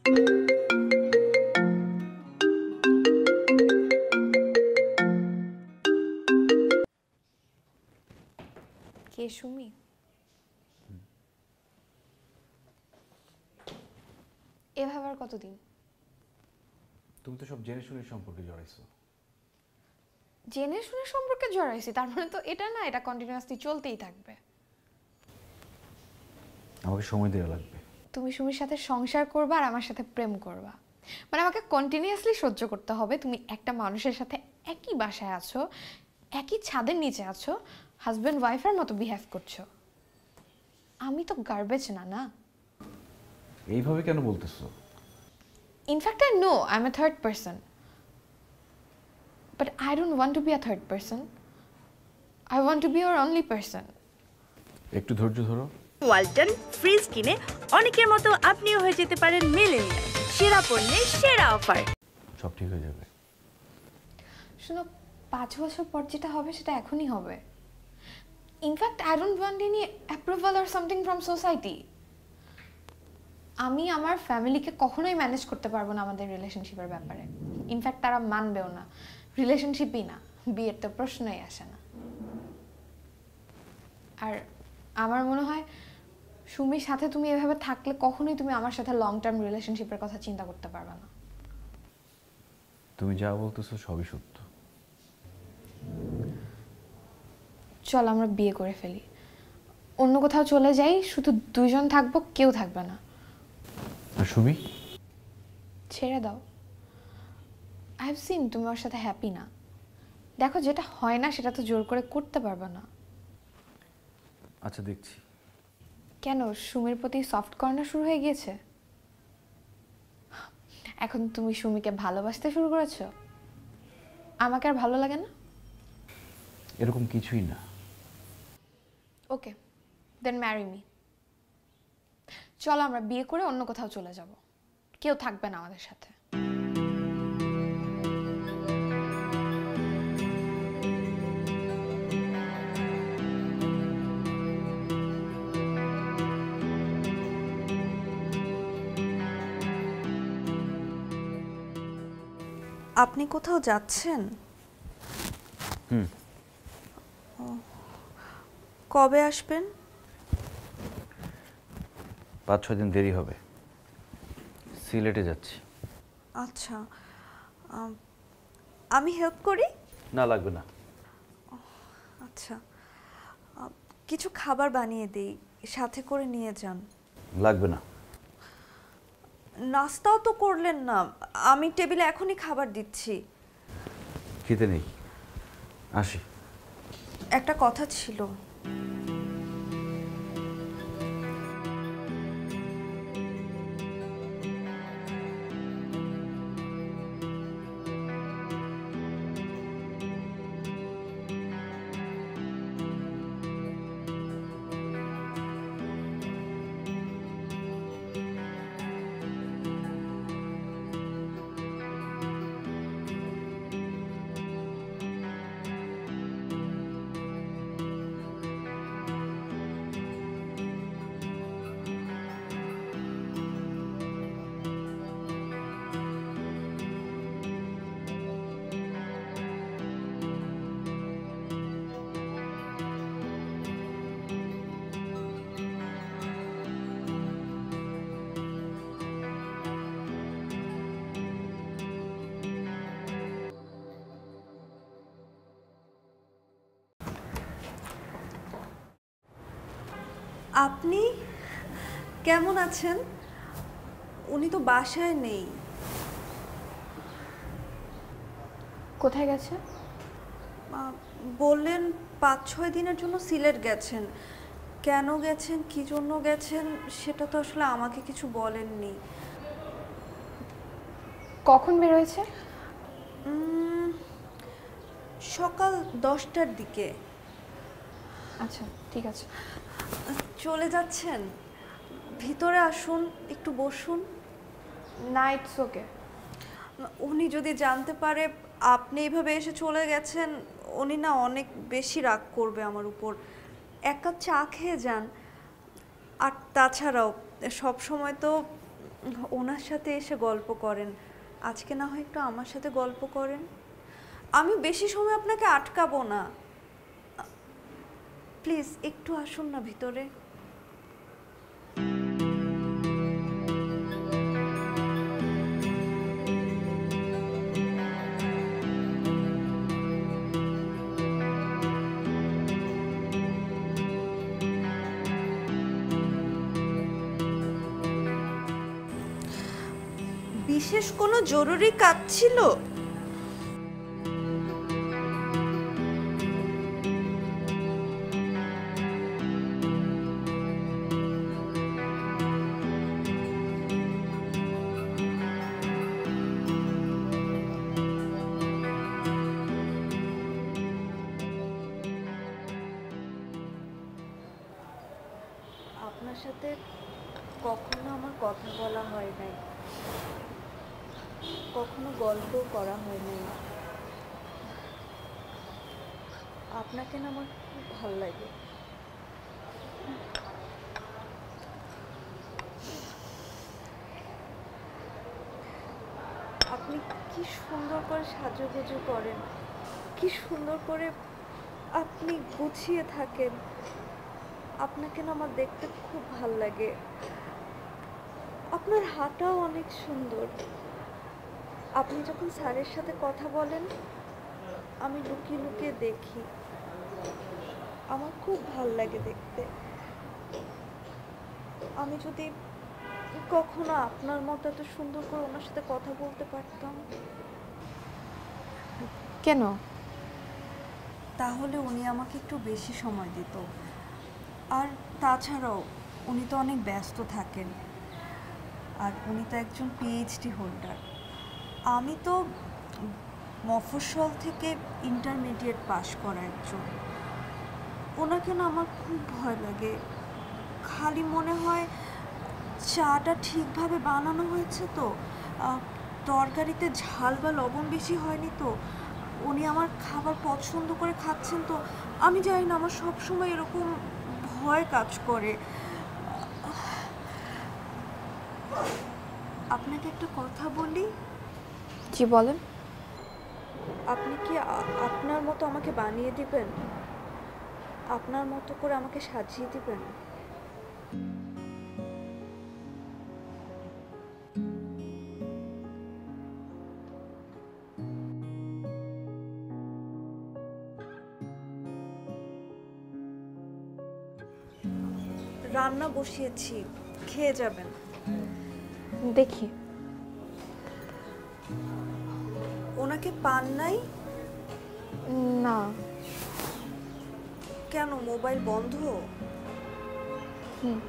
কে সুমি? এভাবে আর কতদিন? তুমি তো সব জেনে শুনে সম্পর্কে জড়াইছো। জেনে শুনে সম্পর্কে জড়াইছি তার মানে তো এটা না, এটা কন্টিনিউয়াসলি চলতেই থাকবে। আমাকে সময় দেওয়া লাগবে। তুমি সুমির সাথে সংসার করবা আর আমার সাথে প্রেম করবা, মানে আমাকে কন্টিনিউয়াসলি সহ্য করতে হবে। তুমি একটা মানুষের সাথে একই বাসায় আছো, একই ছাদের নিচে আছো, হাজব্যান্ড ওয়াইফের মতো বিহেভ করছো। আমি তো গার্বেজ না, না? এইভাবে কেন বলতেছো? In fact I know I M A third person, but I don't want to be a third person. I want to B your only person. একটু ধৈর্য ধরো। ওয়ালটন ফ্রিজ কিনে অনেকের মতো আপনিও হয়ে যেতে পারেন মিলেনিয়াল। সেরা পণ্যের সেরা অফার। সব ঠিক হয়ে যাবে। শোনো, 5 বছর পর যেটা হবে সেটা এখনই হবে। In fact I don't want any approval or something from society. আমি আমার ফ্যামিলিকে কখনোই ম্যানেজ করতে পারবো না আমাদের রিলেশনশিপের ব্যাপারে। ইনফ্যাক্ট তারা মানবেও না। রিলেশনশিপই না, বিয়ের তো প্রশ্নই আসে না। আর আমার মনে হয় সুমির সাথে তুমি এভাবে থাকলে কখনোই তুমি আমার সাথে লং টার্ম রিলেশনশিপের কথা চিন্তা করতে পারবে না। তুমি যা বলতেছো সবই সত্য। চল আমরা বিয়ে করে ফেলি, অন্য কোথাও চলে যাই, শুধু দুইজন থাকবো, কেউ থাকবে না। আর সুমি? ছেড়ে দাও। আই হ্যাভ সিন তুমি ওর সাথে হ্যাপি না। দেখো, যেটা হয় না সেটা তো জোর করে করতে পারবে না। আচ্ছা দেখছি। কেন, সুমির প্রতি সফট কর্নার শুরু হয়ে গিয়েছে? এখন তুমি সুমিকে ভালোবাসতে শুরু করেছো? আমাকে আর ভালো লাগে না? এরকম কিছুই না। ওকে, দেন ম্যারি মি। চলো আমরা বিয়ে করে অন্য কোথাও চলে যাব, কেউ থাকবে না আমাদের সাথে। আপনি কোথাও যাচ্ছেন? কবে আসবেন? 5-6 দিন দেরি হবে। সিলেটে যাচ্ছি। আচ্ছা, আমি হেল্প করি? না, লাগবে না। আচ্ছা, কিছু খাবার বানিয়ে দেই, সাথে করে নিয়ে যান। লাগবে না। নাস্তাও তো করলেন না, আমি টেবিলে এখনই খাবার দিচ্ছি। খেতে নেই, আসি। একটা কথা ছিল। আপনি কেমন আছেন? উনি তো বাসায় নেই। কোথায় গেছে? বললেন 5-6 দিনের জন্য সিলেট গেছেন। কেন গেছেন, কি জন্য গেছেন সেটা তো আসলে আমাকে কিছু বলেননি। কখন বের হয়েছে? সকাল 10টার দিকে। আচ্ছা ঠিক আছে। চলে যাচ্ছেন? ভিতরে আসুন, একটু বসুন। না, ইটস ওকে। উনি যদি জানতে পারে আপনি এইভাবে এসে চলে গেছেন, উনি না অনেক বেশি রাগ করবে আমার উপর। এক কাপ চা খেয়ে যান। আর তাছাড়াও সব সময় তো ওনার সাথে এসে গল্প করেন, আজকে না হয় একটু আমার সাথে গল্প করেন। আমি বেশি সময় আপনাকে আটকাবো না, প্লিজ একটু আসুন না ভিতরে। বিশেষ কোনো জরুরি কাজ ছিল? আপনার সাথে কখনো আমার কথা বলা হয় নাই, কখনো গল্প করা হয় নাই। আপনাকে না আমার খুব ভালো লাগে। আপনি কি সুন্দর করে সাজুগুজু করেন, কি সুন্দর করে আপনি গুছিয়ে থাকেন। আপনাকে না আমার দেখতে খুব ভালো লাগে। আপনার হাঁটাও অনেক সুন্দর। আপনি যখন স্যারের সাথে কথা বলেন আমি লুকিয়ে লুকিয়ে দেখি, আমার খুব ভাল লাগে দেখতে। আমি যদি কখনো আপনার মতো এত সুন্দর করে ওনার সাথে কথা বলতে পারতাম। কেন? তাহলে উনি আমাকে একটু বেশি সময় দিত। আর তাছাড়াও উনি তো অনেক ব্যস্ত থাকেন, আর উনি তো একজন পিএইচডি হোল্ডার। আমি তো মফস্বল থেকে ইন্টারমিডিয়েট পাশ করা একজন। ওনাকে না আমার খুব ভয় লাগে। খালি মনে হয় চাটা ঠিকভাবে বানানো হয়েছে তো, তরকারিতে ঝাল বা লবণ বেশি হয়নি তো, উনি আমার খাবার পছন্দ করে খাচ্ছেন তো। আমি জানি না, আমার সবসময় এরকম ভয় কাজ করে। আপনাকে একটা কথা বলি। জি বলেন। আপনি কি আপনার মতো আমাকে বানিয়ে দিবেন? আপনার মতো করে আমাকে সাজিয়ে দিবেন? রান্না বসিয়েছি, খেয়ে যাবেন। দেখি। ওনাকে পান নাই? না। কেন, মোবাইল বন্ধ? হুম।